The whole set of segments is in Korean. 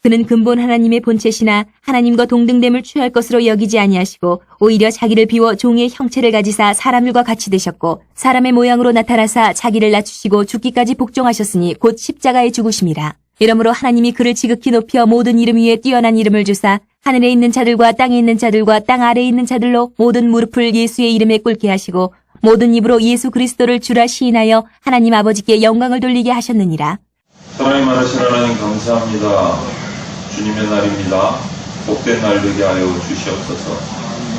그는 근본 하나님의 본체시나 하나님과 동등됨을 취할 것으로 여기지 아니하시고 오히려 자기를 비워 종의 형체를 가지사 사람들과 같이 되셨고 사람의 모양으로 나타나사 자기를 낮추시고 죽기까지 복종하셨으니 곧 십자가에 죽으심이라. 이러므로 하나님이 그를 지극히 높여 모든 이름 위에 뛰어난 이름을 주사 하늘에 있는 자들과 땅에 있는 자들과 땅 아래에 있는 자들로 모든 무릎을 예수의 이름에 꿇게 하시고 모든 입으로 예수 그리스도를 주라 시인하여 하나님 아버지께 영광을 돌리게 하셨느니라. 사랑이 많으신 하나님 감사합니다. 주님의 날입니다. 복된 날 되게 하여 주시옵소서.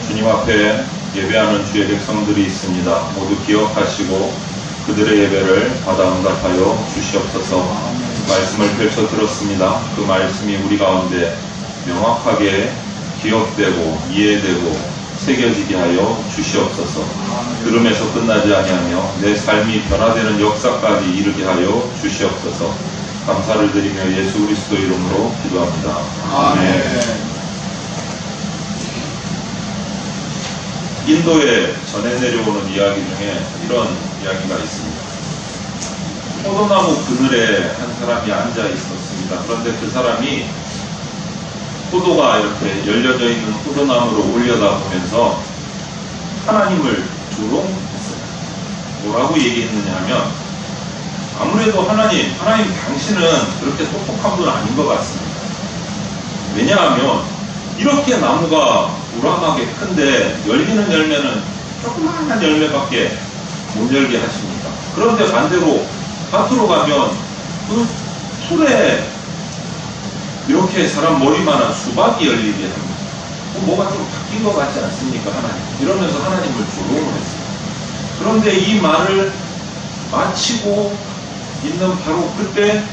주님 앞에 예배하는 주의 백성들이 있습니다. 모두 기억하시고 그들의 예배를 받아 응답하여 주시옵소서. 말씀을 펼쳐 들었습니다. 그 말씀이 우리 가운데 명확하게 기억되고 이해되고 새겨지게 하여 주시옵소서. 들음에서 끝나지 아니하며 내 삶이 변화되는 역사까지 이르게 하여 주시옵소서. 감사를 드리며 예수 그리스도 이름으로 기도합니다. 아멘. 인도에 전해 내려오는 이야기 중에 이런 이야기가 있습니다. 포도나무 그늘에 한 사람이 앉아 있었습니다. 그런데 그 사람이 포도가 이렇게 열려져 있는 포도나무를 올려다보면서 하나님을 조롱했어요. 뭐라고 얘기했느냐 하면 아무래도 하나님 당신은 그렇게 똑똑한 분 아닌 것 같습니다. 왜냐하면 이렇게 나무가 우람하게 큰데 열리는 열매는 조그마한 열매밖에 못 열게 하십니다. 그런데 반대로 밭으로 가면 그 풀에 이렇게 사람 머리만한 수박이 열리게 합니다. 뭐가 좀 바뀐 것 같지 않습니까, 하나님? 이러면서 하나님을 조롱을 했어요. 그런데 이 말을 마치고 있는 바로 그때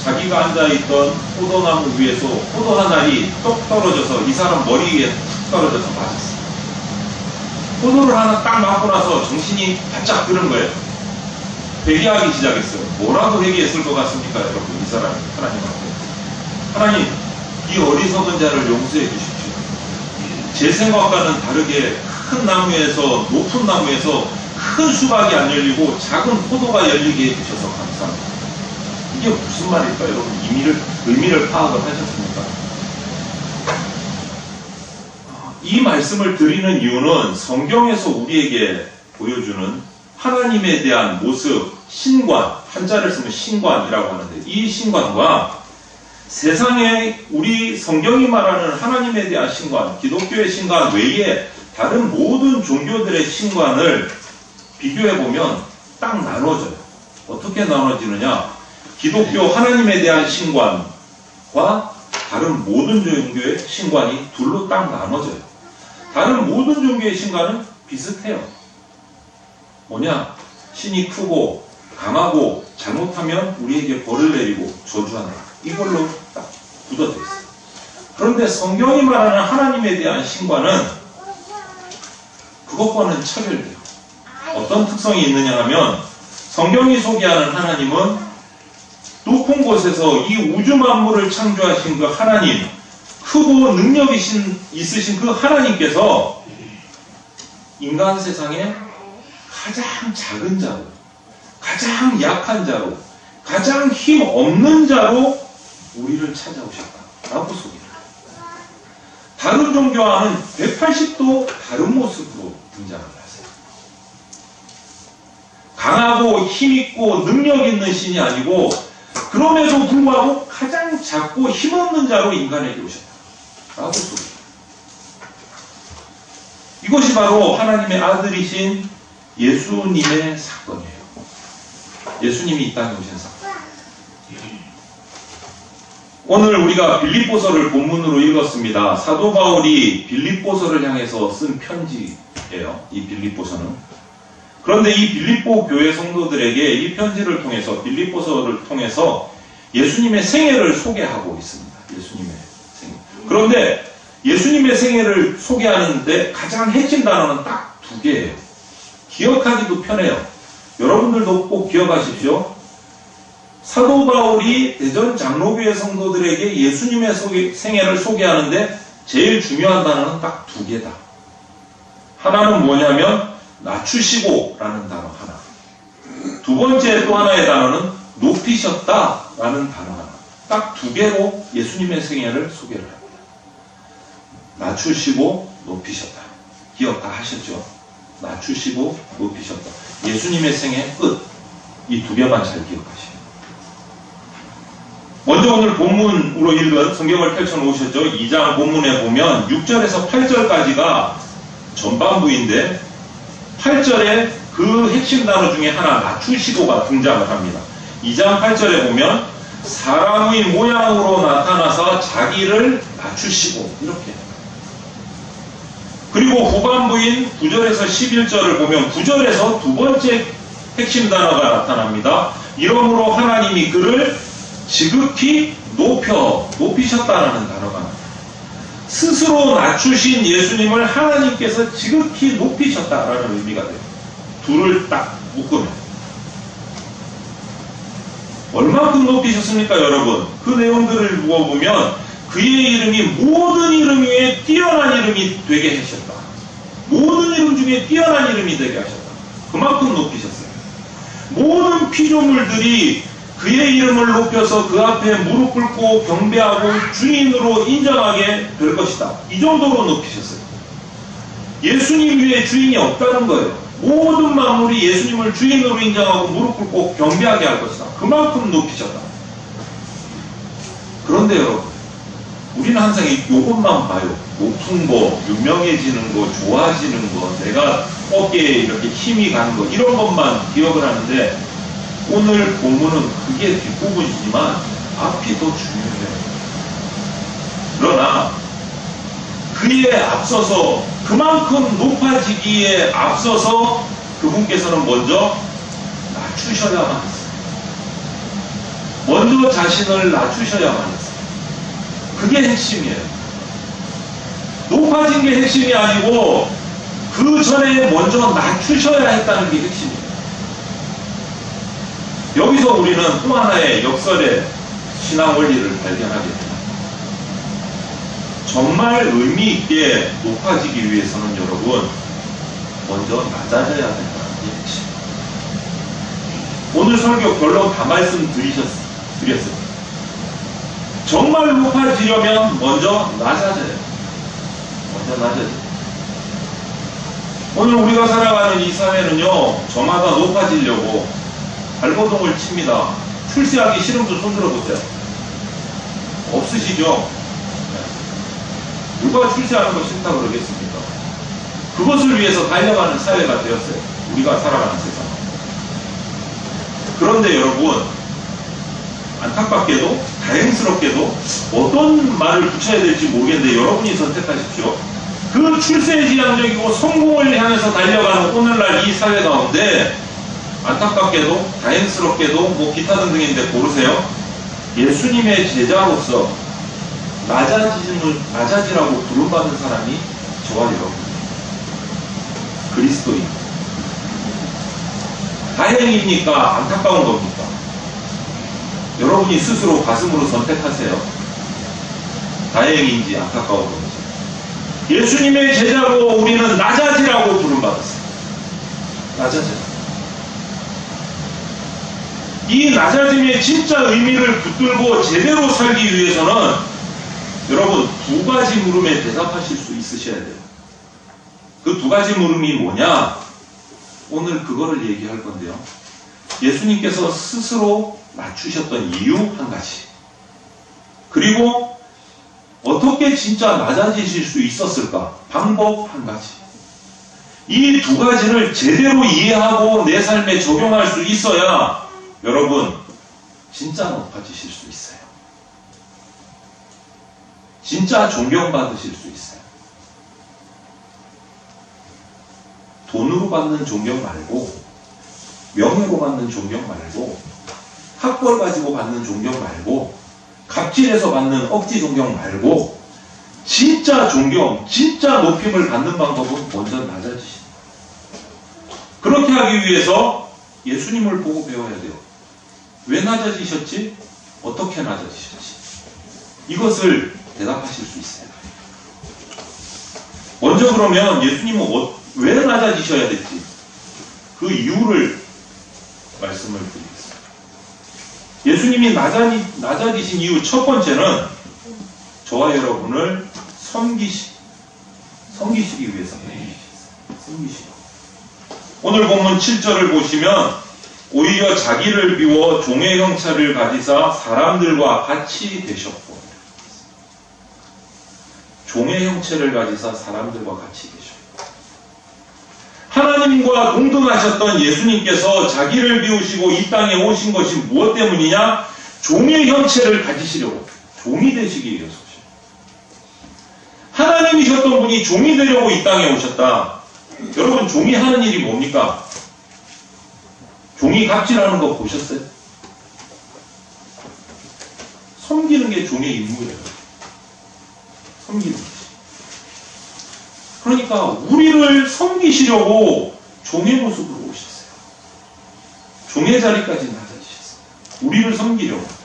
자기가 앉아있던 포도나무 위에서 포도 한 알이 똑 떨어져서 이 사람 머리 위에 툭 떨어져서 맞았어요. 포도를 하나 딱 맞고 나서 정신이 바짝 드는 거예요. 회개하기 시작했어요. 뭐라고 회개했을 것 같습니까, 여러분? 이 사람이 하나님한테. 하나님, 이 어리석은 자를 용서해 주십시오. 제 생각과는 다르게 큰 나무에서, 높은 나무에서 큰 수박이 안 열리고 작은 포도가 열리게 해주셔서 감사합니다. 이게 무슨 말일까? 여러분, 의미를 파악을 하셨습니까? 이 말씀을 드리는 이유는 성경에서 우리에게 보여주는 하나님에 대한 모습, 신관, 한자를 쓰면 신관이라고 하는데 이 신관과 세상에 우리 성경이 말하는 하나님에 대한 신관, 기독교의 신관 외에 다른 모든 종교들의 신관을 비교해보면 딱 나눠져요. 어떻게 나눠지느냐? 기독교 하나님에 대한 신관과 다른 모든 종교의 신관이 둘로 딱 나눠져요. 다른 모든 종교의 신관은 비슷해요. 뭐냐? 신이 크고 강하고 잘못하면 우리에게 벌을 내리고 저주한다. 이걸로 딱 굳어져 있어요. 그런데 성경이 말하는 하나님에 대한 신관은 그것과는 차별돼요. 어떤 특성이 있느냐 하면 성경이 소개하는 하나님은 높은 곳에서 이 우주 만물을 창조하신 그 하나님, 크고 능력이 있으신 그 하나님께서 인간 세상에 가장 작은 자로, 가장 약한 자로, 가장 힘 없는 자로 우리를 찾아오셨다라고 소개해요. 다른 종교와는 180도 다른 모습으로 등장을 하세요. 강하고 힘있고 능력 있는 신이 아니고 그럼에도 불구하고 가장 작고 힘없는 자로 인간에게 오셨다라고 소개해요. 이것이 바로 하나님의 아들이신 예수님의 사건이에요. 예수님이 이 땅에 오신 사건. 오늘 우리가 빌립보서를 본문으로 읽었습니다. 사도 바울이 빌립보서를 향해서 쓴 편지예요. 이 빌립보서는. 그런데 이 빌립보 교회 성도들에게 이 편지를 통해서, 빌립보서를 통해서 예수님의 생애를 소개하고 있습니다. 예수님의 생애. 그런데 예수님의 생애를 소개하는데 가장 핵심 단어는 딱 두 개예요. 기억하기도 편해요. 여러분들도 꼭 기억하십시오. 사도 바울이 대전 장로교회 성도들에게 예수님의 생애를 소개하는데 제일 중요한 단어는 딱 두 개다. 하나는 뭐냐면 낮추시고 라는 단어 하나. 두 번째 또 하나의 단어는 높이셨다 라는 단어 하나. 딱 두 개로 예수님의 생애를 소개를 합니다. 낮추시고 높이셨다. 기억 다 하셨죠? 낮추시고 높이셨다. 예수님의 생애 끝. 이 두 개만 잘 기억하시고. 먼저 오늘 본문으로 읽은 성경을 펼쳐놓으셨죠? 2장 본문에 보면 6절에서 8절까지가 전반부인데 8절에 그 핵심 단어 중에 하나 낮추시고가 등장을 합니다. 2장 8절에 보면 사람의 모양으로 나타나서 자기를 낮추시고 이렇게. 그리고 후반부인 9절에서 11절을 보면 9절에서 두 번째 핵심 단어가 나타납니다. 이러므로 하나님이 그를 지극히 높이셨다라는 단어가 나옵니다. 스스로 낮추신 예수님을 하나님께서 지극히 높이셨다라는 의미가 돼요. 둘을 딱 묶으면. 얼마큼 높이셨습니까, 여러분? 그 내용들을 보면 그의 이름이 모든 이름 위에 뛰어난 이름이 되게 하셨다. 모든 이름 중에 뛰어난 이름이 되게 하셨다. 그만큼 높이셨어요. 모든 피조물들이 그의 이름을 높여서 그 앞에 무릎 꿇고 경배하고 주인으로 인정하게 될 것이다. 이 정도로 높이셨어요. 예수님 위에 주인이 없다는 거예요. 모든 만물이 예수님을 주인으로 인정하고 무릎 꿇고 경배하게 할 것이다. 그만큼 높이셨다. 그런데 여러분, 우리는 항상 이것만 봐요. 높은 거, 유명해지는 거, 좋아지는 거, 내가 어깨에 이렇게 힘이 가는 거, 이런 것만 기억을 하는데 오늘 본문은 그게 뒷부분이지만 앞이 더 중요해요. 그러나 그에 앞서서 그만큼 높아지기에 앞서서 그분께서는 먼저 낮추셔야만 했어요. 먼저 자신을 낮추셔야만 했어요. 그게 핵심이에요. 높아진 게 핵심이 아니고 그 전에 먼저 낮추셔야 했다는 게 핵심이에요. 여기서 우리는 또 하나의 역설의 신앙 원리를 발견하게 됩니다. 정말 의미 있게 높아지기 위해서는 여러분 먼저 낮아져야 된다는 게 핵심입니다. 오늘 설교 결론 다 말씀드렸어요. 정말 높아지려면 먼저 낮아져야 돼요. 먼저 낮아져야 돼요. 오늘 우리가 살아가는 이 사회는요, 저마다 높아지려고 발버둥을 칩니다. 출세하기 싫은 분 손 들어보세요. 없으시죠? 누가 출세하는 거 싫다 그러겠습니까? 그것을 위해서 달려가는 사회가 되었어요. 우리가 살아가는 세상. 그런데 여러분, 안타깝게도 다행스럽게도 어떤 말을 붙여야 될지 모르겠는데 여러분이 선택하십시오. 그 출세지향적이고 성공을 향해서 달려가는 오늘날 이 사회 가운데 안타깝게도 다행스럽게도 뭐 기타 등등인데 고르세요. 예수님의 제자로서 낮아지라고 부름받은 사람이 저와 여러분 그리스도인. 다행입니까? 안타까운 겁니까? 여러분이 스스로 가슴으로 선택하세요. 다행인지 안타까운 건지. 예수님의 제자로 우리는 낮아지라고 부름받았어요. 낮아지라. 이 낮아짐의 진짜 의미를 붙들고 제대로 살기 위해서는 여러분 두 가지 물음에 대답하실 수 있으셔야 돼요. 그 두 가지 물음이 뭐냐? 오늘 그거를 얘기할 건데요. 예수님께서 스스로 낮추셨던 이유 한 가지. 그리고 어떻게 진짜 낮아지실 수 있었을까? 방법 한 가지. 이 두 가지를 제대로 이해하고 내 삶에 적용할 수 있어야 여러분 진짜 높아지실 수 있어요. 진짜 존경받으실 수 있어요. 돈으로 받는 존경 말고, 명예로 받는 존경 말고, 학벌 가지고 받는 존경 말고, 갑질해서 받는 억지 존경 말고, 진짜 존경, 진짜 높임을 받는 방법은 먼저 낮아지십니다. 그렇게 하기 위해서 예수님을 보고 배워야 돼요. 왜 낮아지셨지? 어떻게 낮아지셨지? 이것을 대답하실 수 있어요. 먼저 그러면 예수님은 왜 낮아지셔야 될지 그 이유를 말씀을 드리겠습니다. 예수님이 낮아지신 이유 첫 번째는 저와 여러분을 섬기시기 위해서 섬기시기. 오늘 본문 7절을 보시면 오히려 자기를 비워 종의 형체를 가지사 사람들과 같이 되셨고, 종의 형체를 가지사 사람들과 같이 되셨고, 하나님과 동등하셨던 예수님께서 자기를 비우시고 이 땅에 오신 것이 무엇 때문이냐? 종의 형체를 가지시려고, 종이 되시기 위해서 오셨다. 하나님이셨던 분이 종이 되려고 이 땅에 오셨다. 여러분, 종이 하는 일이 뭡니까? 종이 갑질하는 거 보셨어요? 섬기는 게 종의 임무예요. 섬기는 거지. 그러니까 우리를 섬기시려고 종의 모습으로 오셨어요. 종의 자리까지 낮아지셨어요. 우리를 섬기려고.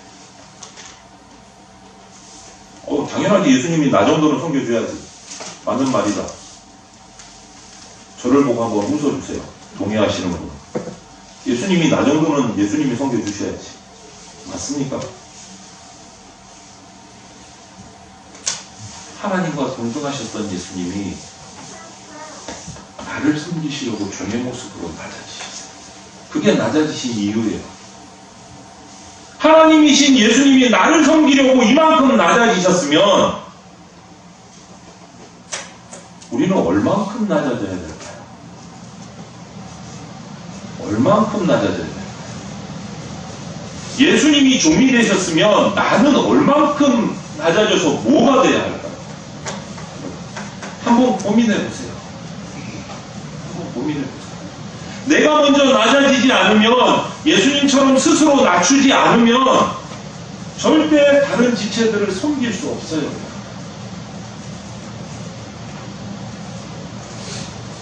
당연하게 예수님이 나 정도는 섬겨줘야지. 맞는 말이다. 저를 보고 한번 웃어주세요. 동의하시는 분. 예수님이 나 정도는 예수님이 섬겨주셔야지. 맞습니까? 하나님과 동등하셨던 예수님이 나를 섬기시려고 종의 모습으로 낮아지셨어요. 그게 낮아지신 이유예요. 하나님이신 예수님이 나를 섬기려고 이만큼 낮아지셨으면 우리는 얼만큼 낮아져야 될까요? 얼만큼 낮아져야 될까요? 예수님이 종이 되셨으면 나는 얼만큼 낮아져서 뭐가 돼야 할까요? 한번 고민해보세요. 고민해보세요. 내가 먼저 낮아지지 않으면, 예수님처럼 스스로 낮추지 않으면 절대 다른 지체들을 섬길 수 없어요.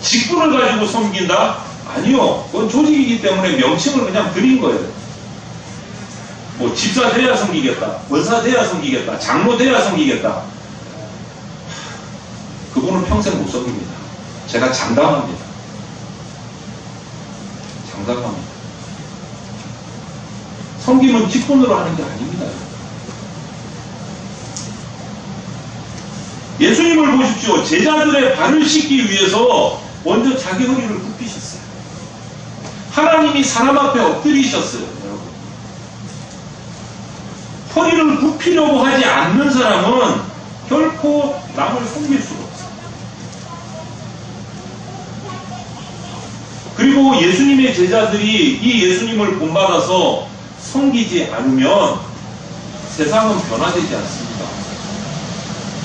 직분을 가지고 섬긴다? 아니요. 그건 조직이기 때문에 명칭을 그냥 드린 거예요. 뭐 집사 돼야 섬기겠다, 권사 돼야 섬기겠다, 장로 돼야 섬기겠다. 그분은 평생 못 섬깁니다. 제가 장담합니다. 장담합니다. 섬김은 직분으로 하는 게 아닙니다. 예수님을 보십시오. 제자들의 발을 씻기 위해서 먼저 자기 허리를 굽히셨어요. 하나님이 사람 앞에 엎드리셨어요. 여러분. 허리를 굽히려고 하지 않는 사람은 결코 남을 섬길 수가 없어요. 그리고 예수님의 제자들이 이 예수님을 본받아서 섬기지 않으면 세상은 변화되지 않습니다.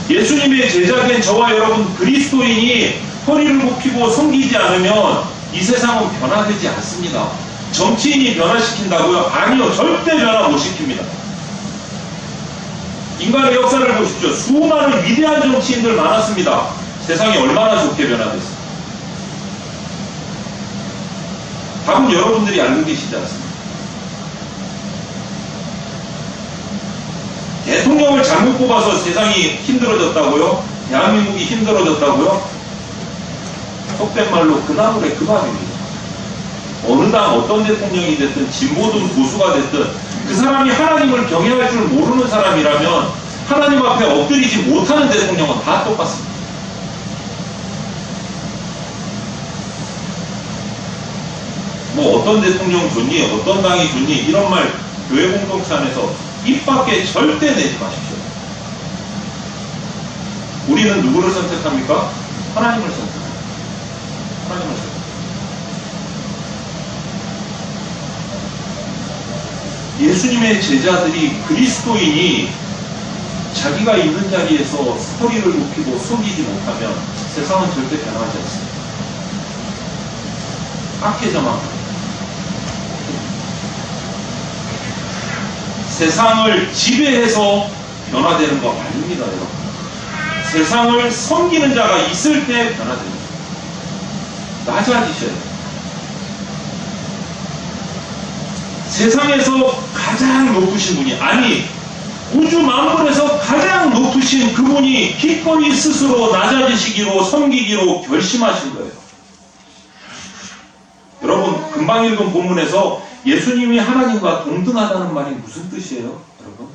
예수님의 제자된 저와 여러분 그리스도인이 허리를 굽히고 섬기지 않으면 이 세상은 변화되지 않습니다. 정치인이 변화시킨다고요? 아니요. 절대 변화 못 시킵니다. 인간의 역사를 보십시오. 수많은 위대한 정치인들 많았습니다. 세상이 얼마나 좋게 변화됐어요. 답은 여러분들이 알고 계시지 않습니까? 대통령을 잘못 뽑아서 세상이 힘들어졌다고요? 대한민국이 힘들어졌다고요? 속된 말로 그 나물의 그 밥입니다. 어느 당 어떤 대통령이 됐든 진보든 보수가 됐든 그 사람이 하나님을 경외할 줄 모르는 사람이라면 하나님 앞에 엎드리지 못하는 대통령은 다 똑같습니다. 뭐 어떤 대통령 좋니, 어떤 당이 좋니 이런 말 교회 공동체 안에서 입 밖에 절대 내지 마십시오. 우리는 누구를 선택합니까? 하나님을 선택합니다. 하나님을 선택합니다. 예수님의 제자들이 그리스도인이 자기가 있는 자리에서 허리를 높이고 섬기지 못하면 세상은 절대 변하지 않습니다. 악해져만 세상을 지배해서 변화되는 거 아닙니다, 여러분. 세상을 섬기는 자가 있을 때 변화됩니다. 낮아지셔야 돼요. 세상에서 가장 높으신 분이, 아니 우주 만물에서 가장 높으신 그분이 기꺼이 스스로 낮아지시기로 섬기기로 결심하신 거예요. 여러분 금방 읽은 본문에서 예수님이 하나님과 동등하다는 말이 무슨 뜻이에요, 여러분?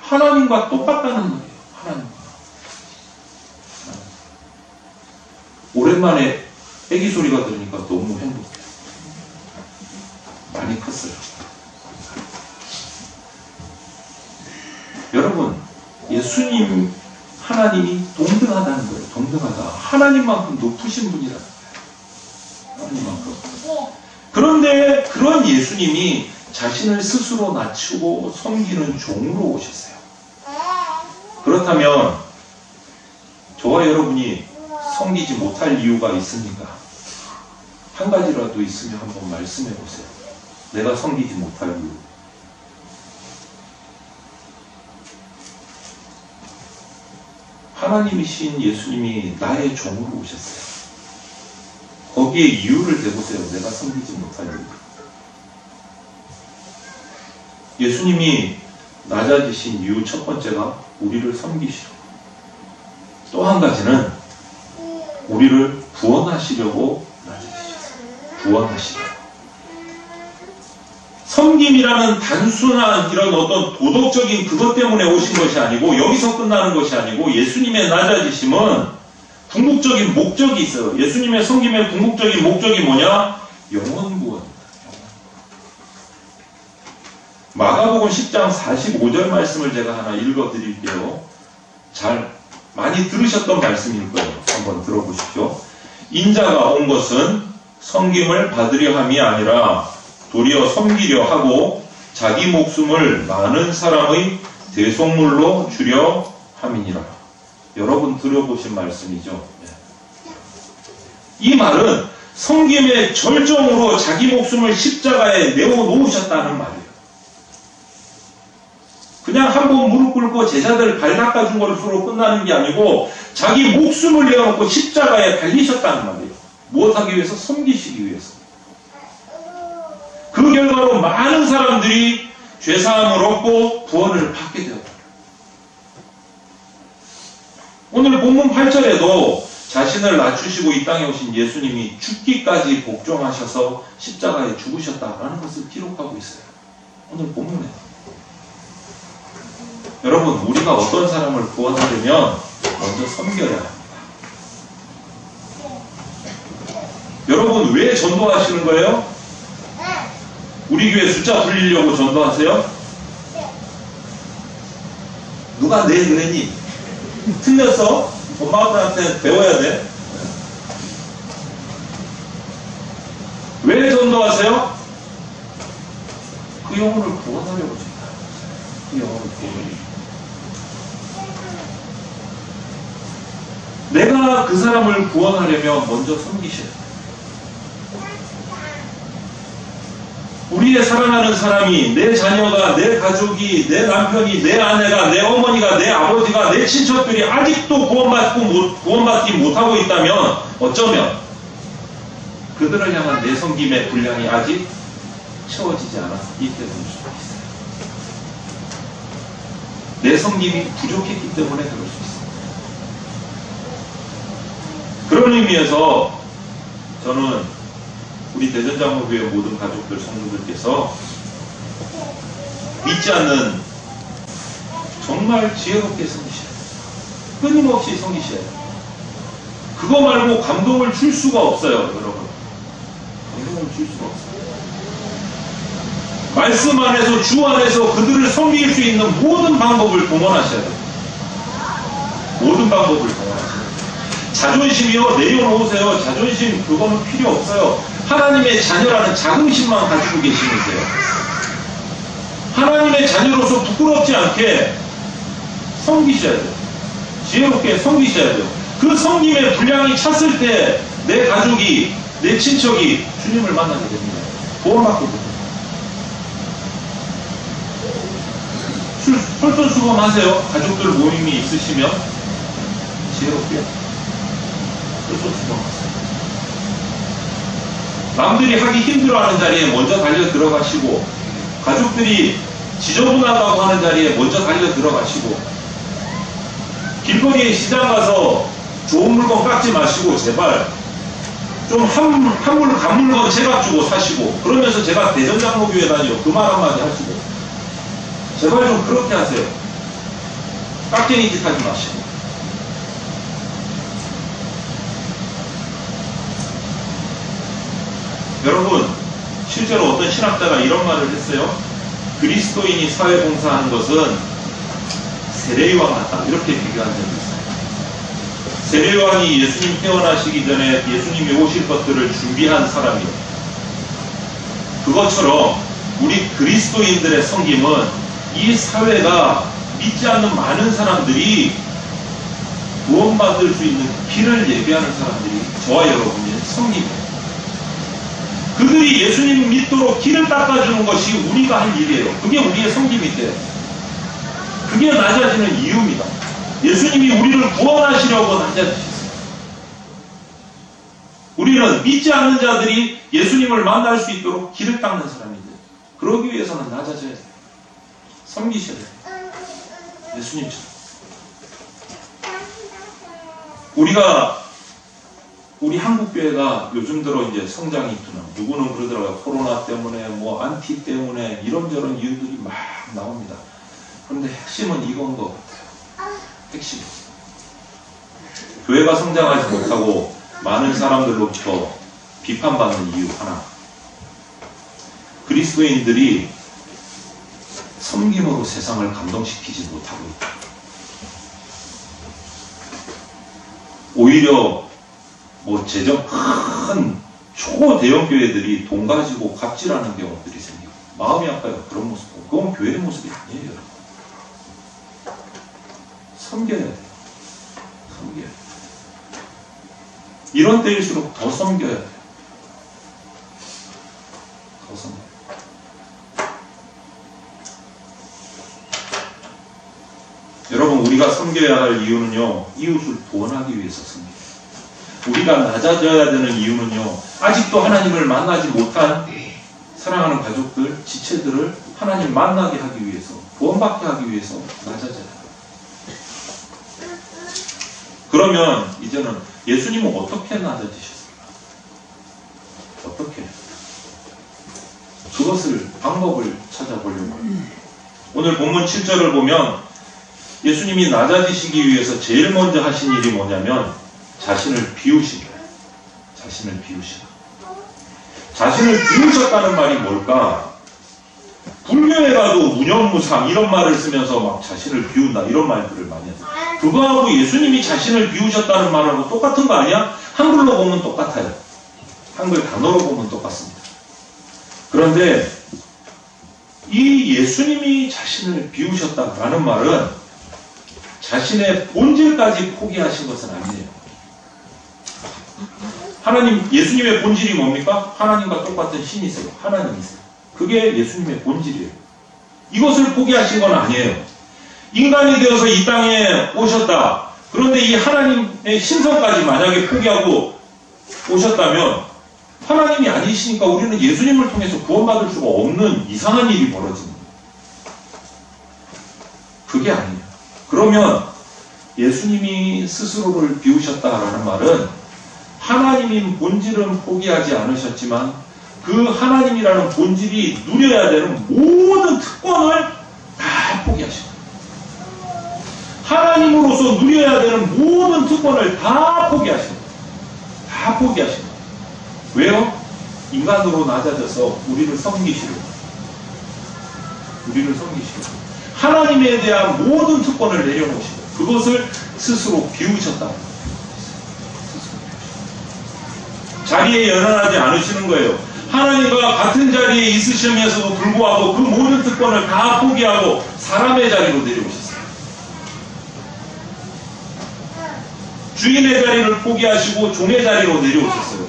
하나님과 똑같다는 말이에요. 하나님과. 오랜만에 애기 소리가 들으니까 너무 행복해요. 많이 컸어요. 여러분, 예수님, 하나님이 동등하다는 거예요. 동등하다. 하나님만큼 높으신 분이라는 거예요. 하나님만큼. 그런데 그런 예수님이 자신을 스스로 낮추고 섬기는 종으로 오셨어요. 그렇다면 저와 여러분이 섬기지 못할 이유가 있습니까? 한 가지라도 있으면 한번 말씀해 보세요. 내가 섬기지 못할 이유. 하나님이신 예수님이 나의 종으로 오셨어요. 거기에 이유를 대보세요. 내가 섬기지 못할 이유. 예수님이 낮아지신 이유 첫 번째가 우리를 섬기시려고. 또 한 가지는 우리를 구원하시려고 낮아지셨어요. 구원하시려고. 섬김이라는 단순한 이런 어떤 도덕적인 그것 때문에 오신 것이 아니고 여기서 끝나는 것이 아니고 예수님의 낮아지심은 궁극적인 목적이 있어요. 예수님의 섬김의 궁극적인 목적이 뭐냐? 영혼 구원입니다. 마가복음 10장 45절 말씀을 제가 하나 읽어드릴게요. 잘 많이 들으셨던 말씀일 거예요. 한번 들어보십시오. 인자가 온 것은 섬김을 받으려 함이 아니라 도리어 섬기려 하고 자기 목숨을 많은 사람의 대속물로 주려 함이니라. 여러분 들어보신 말씀이죠. 이 말은 섬김의 절정으로 자기 목숨을 십자가에 내어놓으셨다는 말이에요. 그냥 한번 무릎 꿇고 제자들 발 닦아준 것으로 끝나는 게 아니고 자기 목숨을 내어놓고 십자가에 달리셨다는 말이에요. 무엇하기 위해서? 섬기시기 위해서. 그 결과로 많은 사람들이 죄사함을 얻고 구원을 받게 되었다. 오늘 본문 8절에도 자신을 낮추시고 이 땅에 오신 예수님이 죽기까지 복종하셔서 십자가에 죽으셨다라는 것을 기록하고 있어요. 오늘 본문에. 여러분, 우리가 어떤 사람을 구원하려면 먼저 섬겨야 합니다. 여러분, 왜 전도하시는 거예요? 우리 교회 숫자 불리려고 전도하세요? 누가 내 그랬니? 틀렸어? 엄마 아빠한테 배워야 돼. 왜 전도하세요? 그 영혼을 구원하려고 전도합니다. 그 영혼을 구원하려고. 내가 그 사람을 구원하려면 먼저 섬기셔야 돼요. 우리의 사랑하는 사람이, 내 자녀가, 내 가족이, 내 남편이, 내 아내가, 내 어머니가, 내 아버지가, 내 친척들이 아직도 구원받지 못하고 있다면 어쩌면 그들을 향한 내 섬김의 분량이 아직 채워지지 않았기 때문일 수도 있어요. 내 섬김이 부족했기 때문에 그럴 수 있어요. 그런 의미에서 저는 우리 대전장로교회 모든 가족들, 성도들께서 믿지 않는 정말 지혜롭게 섬기셔야 돼요. 끊임없이 섬기셔야 돼요. 그거 말고 감동을 줄 수가 없어요, 여러분. 감동을 줄 수가 없어요. 말씀 안에서, 주 안에서 그들을 섬길 수 있는 모든 방법을 동원하셔야 돼요. 모든 방법을 동원하셔야 돼요. 자존심이요, 내려놓으세요. 자존심, 그거는 필요 없어요. 하나님의 자녀라는 자긍심만 가지고 계시면서요. 하나님의 자녀로서 부끄럽지 않게 섬기셔야 돼요. 지혜롭게 섬기셔야 돼요. 그 섬김의 분량이 찼을 때 내 가족이, 내 친척이 주님을 만나게 됩니다. 구원받게 됩니다. 솔선수범하세요. 가족들 모임이 있으시면 지혜롭게 솔선수범하세요. 남들이 하기 힘들어하는 자리에 먼저 달려 들어가시고, 가족들이 지저분하다고 하는 자리에 먼저 달려 들어가시고, 길거리에 시장 가서 좋은 물건 깎지 마시고 제발 좀 한물 가물건 제값 주고 사시고 그러면서 제가 대전장로교회 다니요 그 말 한마디 하시고 제발 좀 그렇게 하세요. 깍쟁이 짓 하지 마시고. 여러분 실제로 어떤 신학자가 이런 말을 했어요. 그리스도인이 사회봉사하는 것은 세례요한 같다 이렇게 비교한 적이 있어요. 세례요한이 예수님 태어나시기 전에 예수님이 오실 것들을 준비한 사람이에요. 그것처럼 우리 그리스도인들의 섬김은 이 사회가 믿지 않는 많은 사람들이 구원받을 수 있는 길을 예비하는 사람들이 저와 여러분의 섬김이에요. 그들이 예수님 믿도록 길을 닦아주는 것이 우리가 할 일이에요. 그게 우리의 섬김인데 그게 낮아지는 이유입니다. 예수님이 우리를 구원하시려고 낮아지셨어요. 우리는 믿지 않는 자들이 예수님을 만날 수 있도록 길을 닦는 사람인데 그러기 위해서는 낮아져야 돼요. 섬기셔야 돼요. 예수님처럼. 우리 한국교회가 요즘 들어 이제 성장이 둔함. 누구는 그러더라고요. 코로나 때문에, 뭐, 안티 때문에, 이런저런 이유들이 막 나옵니다. 그런데 핵심은 이건 것 같아요. 핵심. 교회가 성장하지 못하고 많은 사람들로부터 비판받는 이유 하나. 그리스도인들이 섬김으로 세상을 감동시키지 못하고 있다. 오히려 뭐 재정 큰 초대형 교회들이 돈 가지고 갑질하는 경우들이 생기고 마음이 아파요. 그런 모습 보고 그건 교회의 모습이 아니에요. 섬겨야 돼요. 섬겨야 돼요. 이런 때일수록 더 섬겨야 돼요. 더 섬겨야 돼요. 여러분 우리가 섬겨야 할 이유는요. 이웃을 구원하기 위해서 섬겨요. 우리가 낮아져야 되는 이유는요. 아직도 하나님을 만나지 못한 사랑하는 가족들, 지체들을 하나님 만나게 하기 위해서, 구원받게 하기 위해서 낮아져야 돼요. 그러면 이제는 예수님은 어떻게 낮아지셨을까? 어떻게? 그것을 방법을 찾아보려고 해요. 오늘 본문 7절을 보면 예수님이 낮아지시기 위해서 제일 먼저 하신 일이 뭐냐면 자신을 비우시다. 자신을 비우시다. 자신을 비우셨다는 말이 뭘까? 불교에 가도 무념무상 이런 말을 쓰면서 막 자신을 비운다 이런 말들을 많이 하죠. 그거하고 예수님이 자신을 비우셨다는 말하고 똑같은 거 아니야? 한글로 보면 똑같아요. 한글 단어로 보면 똑같습니다. 그런데 이 예수님이 자신을 비우셨다라는 말은 자신의 본질까지 포기하신 것은 아니에요. 하나님, 예수님의 본질이 뭡니까? 하나님과 똑같은 신이세요. 하나님이세요. 그게 예수님의 본질이에요. 이것을 포기하신 건 아니에요. 인간이 되어서 이 땅에 오셨다. 그런데 이 하나님의 신성까지 만약에 포기하고 오셨다면 하나님이 아니시니까 우리는 예수님을 통해서 구원받을 수가 없는 이상한 일이 벌어집니다. 그게 아니에요. 그러면 예수님이 스스로를 비우셨다라는 말은 하나님인 본질은 포기하지 않으셨지만 그 하나님이라는 본질이 누려야 되는 모든 특권을 다 포기하신 거예요. 하나님으로서 누려야 되는 모든 특권을 다 포기하신 거예요. 다 포기하신 거예요. 왜요? 인간으로 낮아져서 우리를 섬기시려고. 우리를 섬기시려고. 하나님에 대한 모든 특권을 내려놓으시고 그것을 스스로 비우셨다는 거예요. 자리에 연연하지 않으시는 거예요. 하나님과 같은 자리에 있으시면서도 불구하고 그 모든 특권을 다 포기하고 사람의 자리로 내려오셨어요. 주인의 자리를 포기하시고 종의 자리로 내려오셨어요.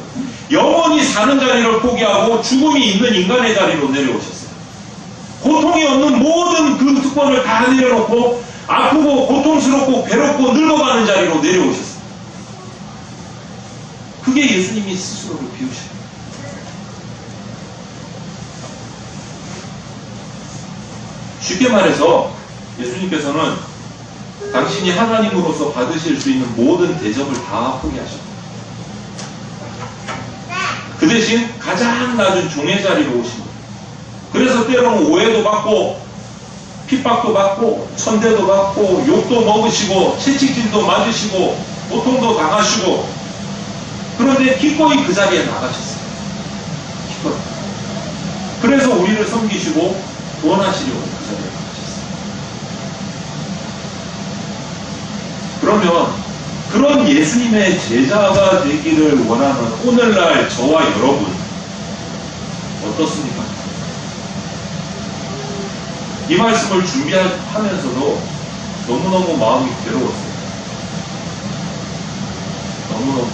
영원히 사는 자리를 포기하고 죽음이 있는 인간의 자리로 내려오셨어요. 고통이 없는 모든 그 특권을 다 내려놓고 아프고 고통스럽고 괴롭고 늙어가는 자리로 내려오셨어요. 그게 예수님이 스스로를 비우신 거예요. 쉽게 말해서 예수님께서는 당신이 하나님으로서 받으실 수 있는 모든 대접을 다 포기하셨어요. 그 대신 가장 낮은 종의 자리로 오신 거예요. 그래서 때로는 오해도 받고 핍박도 받고 천대도 받고 욕도 먹으시고 채찍질도 맞으시고 고통도 당하시고, 그런데 기꺼이 그 자리에 나가셨어요. 기꺼이. 그래서 우리를 섬기시고 구원하시려고 그 자리에 나가셨어요. 그러면 그런 예수님의 제자가 되기를 원하는 오늘날 저와 여러분 어떻습니까? 이 말씀을 준비하면서도 너무너무 마음이 괴로웠어요. 너무너무.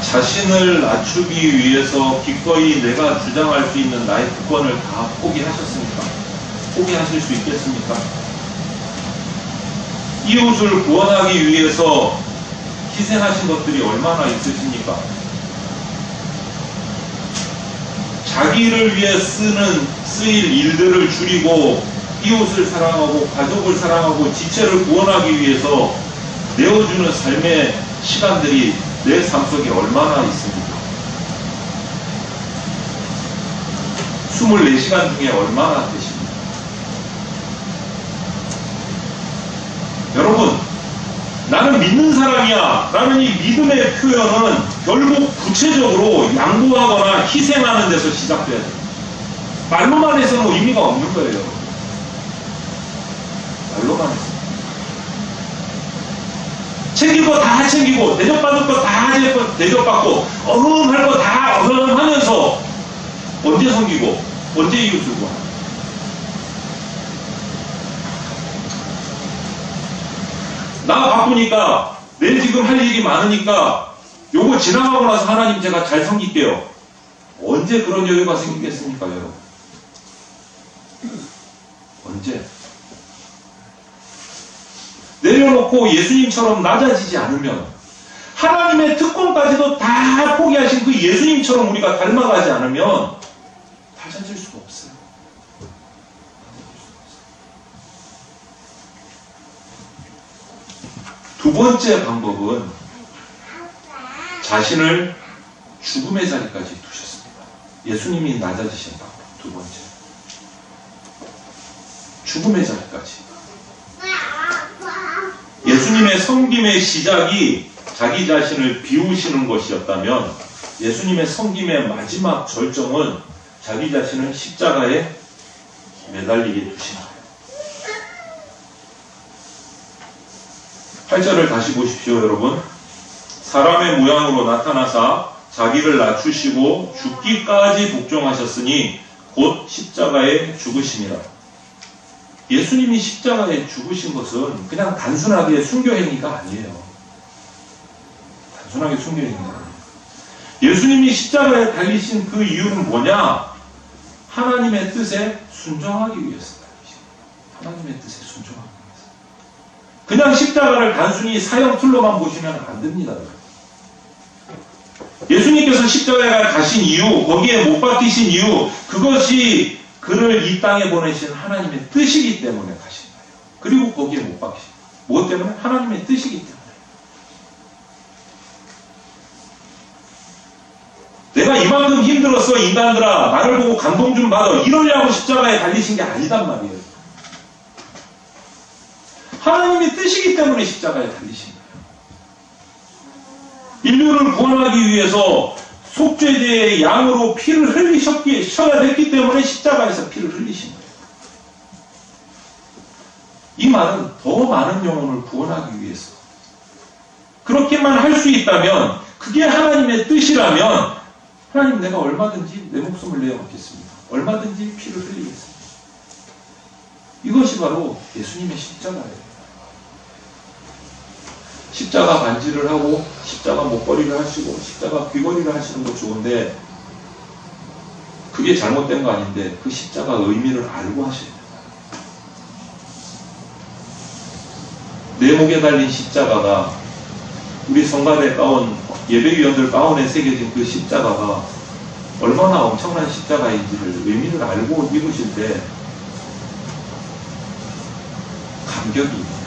자신을 낮추기 위해서 기꺼이 내가 주장할 수 있는 나의 특권을 다 포기하셨습니까? 포기하실 수 있겠습니까? 이웃을 구원하기 위해서 희생하신 것들이 얼마나 있으십니까? 자기를 위해 쓰일 일들을 줄이고 이웃을 사랑하고 가족을 사랑하고 지체를 구원하기 위해서 내어주는 삶의 시간들이 내 삶 속에 얼마나 있습니까? 24시간 중에 얼마나 되십니까? 여러분, 나는 믿는 사람이야 라는 이 믿음의 표현은 결국 구체적으로 양보하거나 희생하는 데서 시작돼야 돼요. 말로만 해서는 의미가 없는 거예요. 말로만 해서. 챙길 거 다 챙기고 대접받을 거 다 대접받고 어흥할 거 다 어흥하면서 언제 섬기고 언제 이웃을 구하나? 나 바쁘니까 내 지금 할 일이 많으니까 요거 지나가고 나서 하나님 제가 잘 섬길게요. 언제 그런 여유가 생기겠습니까, 여러분? 언제? 내려놓고 예수님처럼 낮아지지 않으면, 하나님의 특권까지도 다 포기하신 그 예수님처럼 우리가 닮아가지 않으면 달라질 수가 없어요. 두 번째 방법은 자신을 죽음의 자리까지 두셨습니다. 예수님이 낮아지신다고. 두 번째. 죽음의 자리까지. 예수님의 섬김의 시작이 자기 자신을 비우시는 것이었다면 예수님의 섬김의 마지막 절정은 자기 자신을 십자가에 매달리게 두신 거예요. 8절을 다시 보십시오, 여러분. 사람의 모양으로 나타나사 자기를 낮추시고 죽기까지 복종하셨으니 곧 십자가에 죽으심이라. 예수님이 십자가에 죽으신 것은 그냥 단순하게 순교행위가 아니에요. 단순하게 순교행위가 아니에요. 예수님이 십자가에 달리신 그 이유는 뭐냐? 하나님의 뜻에 순종하기 위해서 달리신 거예요. 하나님의 뜻에 순종하기 위해서. 그냥 십자가를 단순히 사형 틀로만 보시면 안 됩니다. 예수님께서 십자가에 가신 이유, 거기에 못 박히신 이유, 그것이 그를 이 땅에 보내신 하나님의 뜻이기 때문에 가신 거예요. 그리고 거기에 못 박히신 거예요. 무엇 때문에? 하나님의 뜻이기 때문에. 내가 이만큼 힘들었어, 인간들아. 나를 보고 감동 좀 받아. 이러려고 십자가에 달리신 게 아니단 말이에요. 하나님의 뜻이기 때문에 십자가에 달리신 거예요. 인류를 구원하기 위해서 속죄제의 양으로 피를 흘리셔야 됐기 때문에 십자가에서 피를 흘리신 거예요. 이 말은 더 많은 영혼을 구원하기 위해서. 그렇게만 할 수 있다면, 그게 하나님의 뜻이라면, 하나님 내가 얼마든지 내 목숨을 내어놓겠습니다. 얼마든지 피를 흘리겠습니다. 이것이 바로 예수님의 십자가예요. 십자가 반지를 하고 십자가 목걸이를 하시고 십자가 귀걸이를 하시는 거 좋은데 그게 잘못된 거 아닌데 그 십자가 의미를 알고 하셔야 돼요. 내 목에 달린 십자가가 우리 성가대 가운 예배위원들 가운에 새겨진 그 십자가가 얼마나 엄청난 십자가인지를 의미를 알고 입으실 때 감격이 있는 거예요.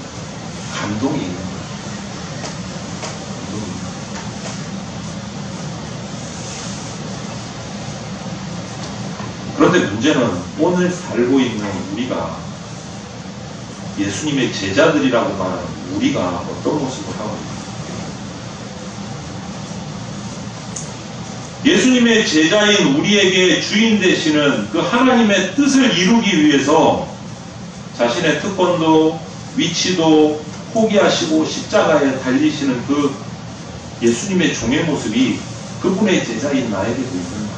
감동이 있는 거예요. 그런데 문제는 오늘 살고 있는 우리가, 예수님의 제자들이라고 말하는 우리가 어떤 모습을 하고 있는가. 예수님의 제자인 우리에게 주인 되시는 그 하나님의 뜻을 이루기 위해서 자신의 특권도 위치도 포기하시고 십자가에 달리시는 그 예수님의 종의 모습이 그분의 제자인 나에게도 있는가.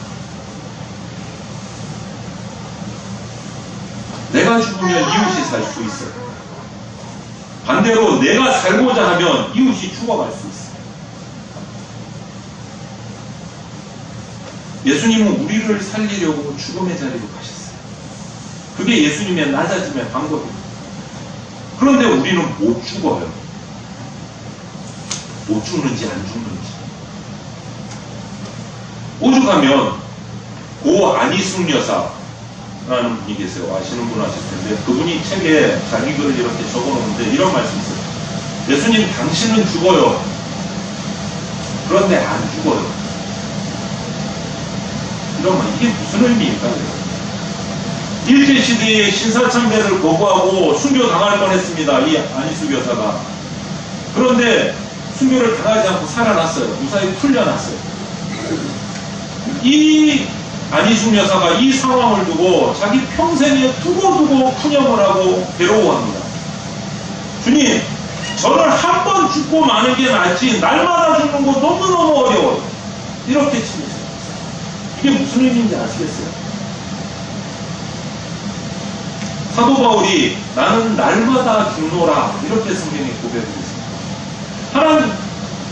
내가 죽으면 이웃이 살 수 있어요. 반대로 내가 살고자 하면 이웃이 죽어갈 수 있어요. 예수님은 우리를 살리려고 죽음의 자리로 가셨어요. 그게 예수님의 낮아짐의 방법입니다. 그런데 우리는 못 죽어요. 못 죽는지 안 죽는지. 오죽하면 고 안희숙 여사라는 분이 계세요. 아시는 분 아실 텐데 그분이 책에 자기 글을 이렇게 적어놓는데 이런 말씀이 있어요. 예수님 당신은 죽어요. 그런데 안 죽어요. 이런 말, 이게 무슨 의미입니까? 일제시대에 신사참배를 거부하고 순교당할 뻔했습니다. 이 안희숙 여사가. 그런데 순교를 당하지 않고 살아났어요. 무사히 풀려났어요. 이 안희숙 여사가 이 상황을 두고 자기 평생에 두고두고 푸념을 하고 괴로워합니다. 주님, 저를 한 번 죽고 마는 게 낫지 날마다 죽는 거 너무너무 어려워요. 이렇게 치면서. 이게 무슨 의미인지 아시겠어요? 사도 바울이 나는 날마다 죽노라 이렇게 성경에 고백하고 있습니다. 하나님,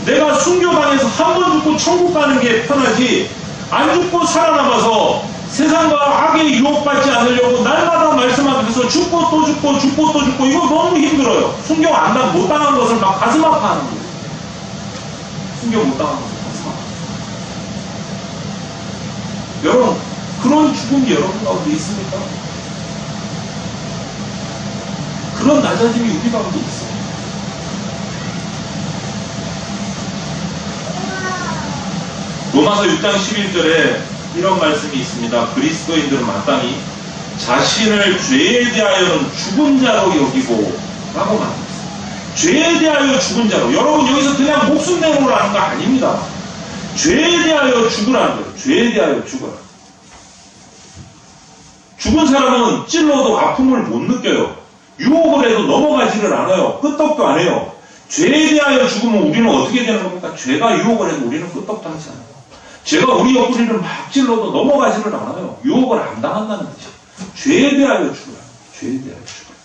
내가 순교당해서 한 번 죽고 천국 가는 게 편하지 안 죽고 살아남아서 세상과 악에 유혹받지 않으려고 날마다 말씀하면서 죽고 또 죽고 죽고 또 죽고 이거 너무 힘들어요. 순교 못 당한 것을 막 가슴 아파하는 거예요. 순교 못 당한 것을 가슴 아파. 여러분, 그런 죽음이 여러분 가운데 있습니까? 그런 낮아짐이 우리 가운데 있어요. 로마서 6장 11절에 이런 말씀이 있습니다. 그리스도인들은 마땅히 자신을 죄에 대하여는 죽은 자로 여기고 라고 말합니다. 죄에 대하여 죽은 자로. 여러분, 여기서 그냥 목숨 내놓으라는 거 아닙니다. 죄에 대하여 죽으라는 거예요. 죄에 대하여 죽어라. 죽은 사람은 찔러도 아픔을 못 느껴요. 유혹을 해도 넘어가지를 않아요. 끄떡도 안 해요. 죄에 대하여 죽으면 우리는 어떻게 되는 겁니까? 죄가 유혹을 해도 우리는 끄떡도 하지 않아요. 죄가 우리 옆구리를 막 찔러도 넘어가지를 않아요. 유혹을 안 당한다는 거죠. 죄에 대하여 죽어라. 죄에 대하여 죽어라.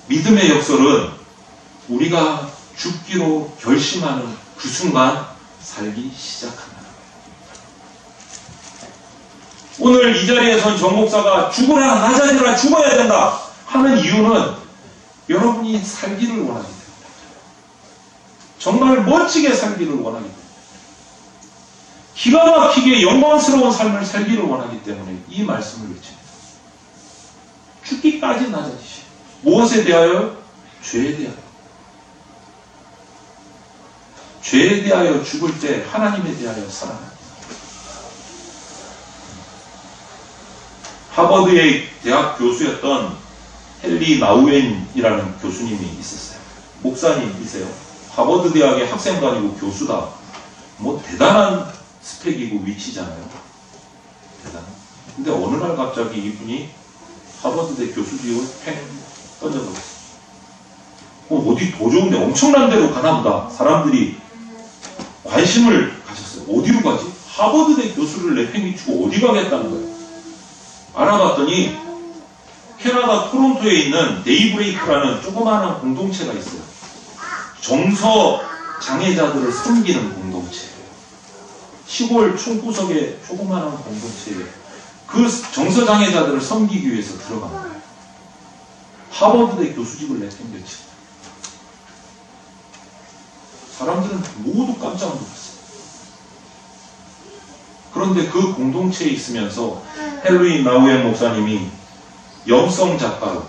믿음의 역설은 우리가 죽기로 결심하는 그 순간 살기 시작합니다. 오늘 이 자리에선 정 목사가 죽어라, 낮아지라, 죽어야 된다 하는 이유는 여러분이 살기를 원하기 때문에, 정말 멋지게 살기를 원하기 때문에, 기가 막히게 영광스러운 삶을 살기를 원하기 때문에 이 말씀을 외칩니다. 죽기까지 낮아지시. 무엇에 대하여? 죄에 대하여. 죄에 대하여 죽을 때 하나님에 대하여 살아납니다. 하버드의 대학 교수였던 헨리 나우엔이라는 교수님이 있었어요. 목사님이세요. 하버드 대학의 학생도 아니고 교수다. 뭐 대단한 스펙이고 위치잖아요. 대단한. 근데 어느 날 갑자기 이분이 하버드대 교수직을 팽 던져버렸어요. 어디 더 좋은데 엄청난 데로 가나보다. 사람들이 관심을 가졌어요. 어디로 가지? 하버드대 교수를 내팽개치고 어디 가겠다는 거예요. 알아봤더니 캐나다 토론토에 있는 데이브레이크라는 조그마한 공동체가 있어요. 정서 장애자들을 섬기는 공동체예요. 시골 총구석의 조그마한 공동체에 그 정서 장애자들을 섬기기 위해서 들어간 거예요. 하버드대 교수직을 내팽개치. 사람들은 모두 깜짝 놀랐어요. 그런데 그 공동체에 있으면서 헨리 나우엔 목사님이 영성 작가로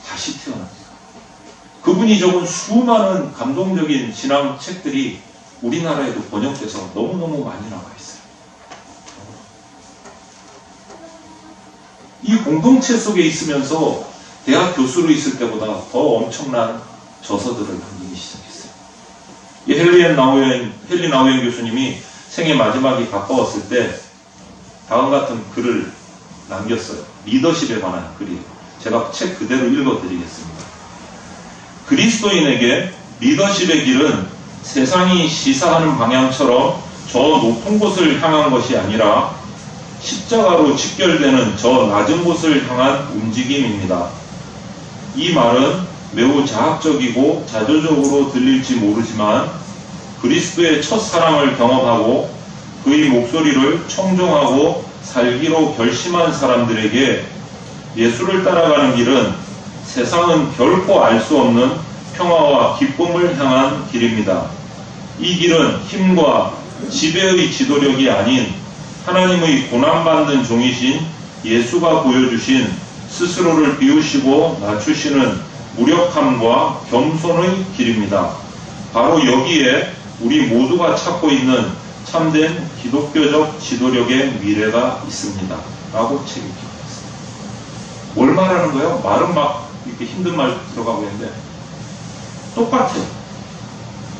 다시 태어납니다. 그분이 적은 수많은 감동적인 신앙 책들이 우리나라에도 번역돼서 너무너무 많이 나와 있어요. 이 공동체 속에 있으면서 대학 교수로 있을 때보다 더 엄청난 저서들을 남기기 시작했어요. 이 헨리 나우엔 교수님이 생애 마지막이 가까웠을 때 다음 같은 글을 남겼어요. 리더십에 관한 글이에요. 제가 책 그대로 읽어드리겠습니다. 그리스도인에게 리더십의 길은 세상이 시사하는 방향처럼 저 높은 곳을 향한 것이 아니라 십자가로 직결되는 저 낮은 곳을 향한 움직임입니다. 이 말은 매우 자학적이고 자조적으로 들릴지 모르지만 그리스도의 첫사랑을 경험하고 그의 목소리를 청종하고 살기로 결심한 사람들에게 예수를 따라가는 길은 세상은 결코 알 수 없는 평화와 기쁨을 향한 길입니다. 이 길은 힘과 지배의 지도력이 아닌 하나님의 고난받는 종이신 예수가 보여주신 스스로를 비우시고 낮추시는 무력함과 겸손의 길입니다. 바로 여기에 우리 모두가 찾고 있는 참된 기독교적 지도력의 미래가 있습니다. 라고 책이 기록했습니다. 뭘 말하는 거예요? 말은 막 이렇게 힘든 말 들어가고 있는데 똑같아요.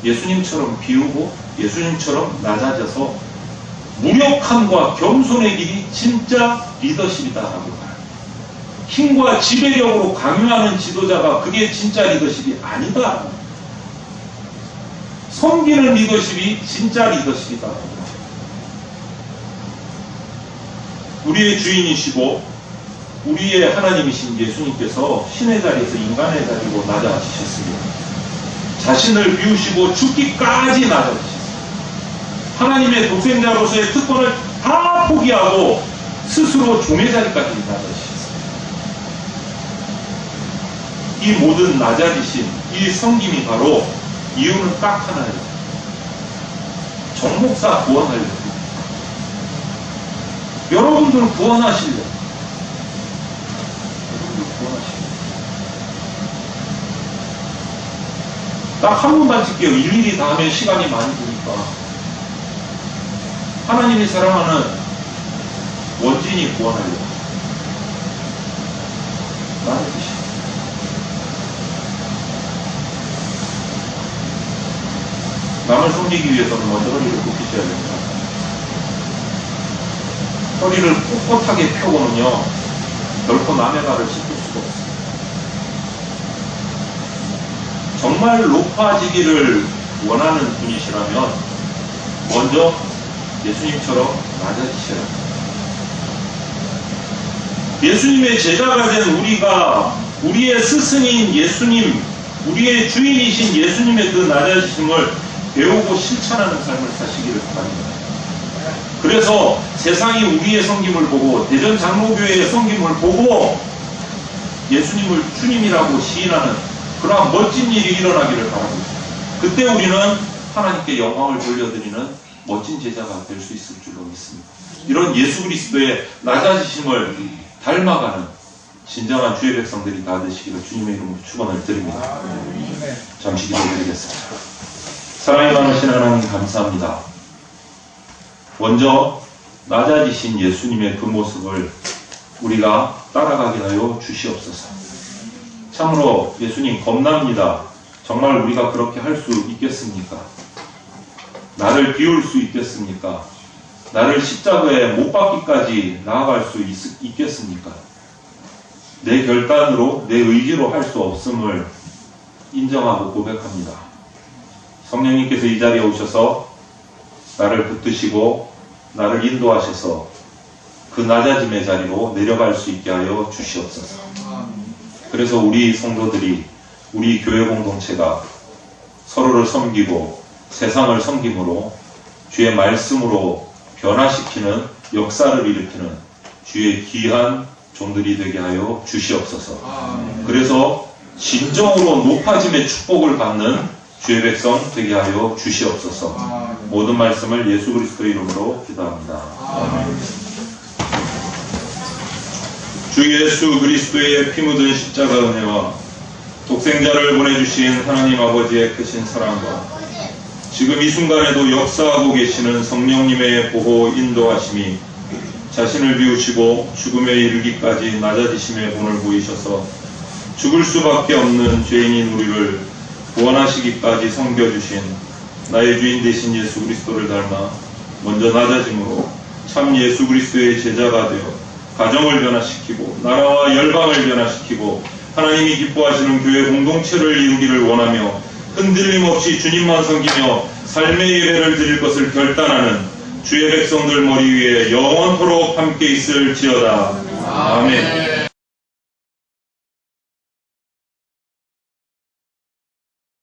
예수님처럼 비우고 예수님처럼 낮아져서 무력함과 겸손의 길이 진짜 리더십이다라고 말해요. 힘과 지배력으로 강요하는 지도자가 그게 진짜 리더십이 아니다. 섬기는 리더십이 진짜 리더십이다. 우리의 주인이시고 우리의 하나님이신 예수님께서 신의 자리에서 인간의 자리로 낮아지셨습니다. 자신을 비우시고 죽기까지 낮아지셨습니다. 하나님의 독생자로서의 특권을 다 포기하고 스스로 종의 자리까지 낮아지셨습니다. 이 모든 낮아지신 이 섬김이 바로 이유는 딱 하나예요. 정목사 구원하려고. 여러분들 구원하시려고. 딱 한 번만 칠게요. 일일이 다 하면 시간이 많이 드니까. 하나님이 사랑하는 원진이 구원하려고. 나는 뜻이야. 남을 섬기기 위해서는 먼저 허리를 굽히셔야 됩니다. 허리를 꼿꼿하게 펴고는요, 결코 남의 발을 씻을 수가 없어요. 정말 높아지기를 원하는 분이시라면 먼저 예수님처럼 낮아지셔야 합니다. 예수님의 제자가 된 우리가 우리의 스승인 예수님, 우리의 주인이신 예수님의 그 낮아지심을 배우고 실천하는 삶을 사시기를 바랍니다. 그래서 세상이 우리의 섬김을 보고 대전 장로교회의 섬김을 보고 예수님을 주님이라고 시인하는 그러한 멋진 일이 일어나기를 바랍니다. 그때 우리는 하나님께 영광을 돌려드리는 멋진 제자가 될 수 있을 줄로 믿습니다. 이런 예수 그리스도의 낮아지심을 닮아가는 진정한 주의 백성들이 다 되시기를 주님의 이름으로 축원을 드립니다. 잠시 기도드리겠습니다. 사랑이 많으신 하나님 감사합니다. 먼저 낮아지신 예수님의 그 모습을 우리가 따라가게 하여 주시옵소서. 참으로 예수님 겁납니다. 정말 우리가 그렇게 할 수 있겠습니까? 나를 비울 수 있겠습니까? 나를 십자가에 못 박기까지 나아갈 수 있겠습니까? 내 결단으로 내 의지로 할 수 없음을 인정하고 고백합니다. 성령님께서 이 자리에 오셔서 나를 붙드시고 나를 인도하셔서 그 낮아짐의 자리로 내려갈 수 있게 하여 주시옵소서. 그래서 우리 성도들이 우리 교회 공동체가 서로를 섬기고 세상을 섬김으로 주의 말씀으로 변화시키는 역사를 일으키는 주의 귀한 종들이 되게 하여 주시옵소서. 그래서 진정으로 높아짐의 축복을 받는 주의 백성 되게 하여 주시옵소서. 모든 말씀을 예수 그리스도의 이름으로 기도합니다. 주 예수 그리스도의 피 묻은 십자가 은혜와 독생자를 보내주신 하나님 아버지의 크신 사랑과 지금 이 순간에도 역사하고 계시는 성령님의 보호 인도하심이 자신을 비우시고 죽음에 이르기까지 낮아지심의 본을 보이셔서 죽을 수밖에 없는 죄인인 우리를 구원하시기까지 섬겨주신 나의 주인 되신 예수 그리스도를 닮아 먼저 낮아짐으로 참 예수 그리스도의 제자가 되어 가정을 변화시키고 나라와 열방을 변화시키고 하나님이 기뻐하시는 교회 공동체를 이루기를 원하며 흔들림 없이 주님만 섬기며 삶의 예배를 드릴 것을 결단하는 주의 백성들 머리 위에 영원토록 함께 있을지어다. 아멘.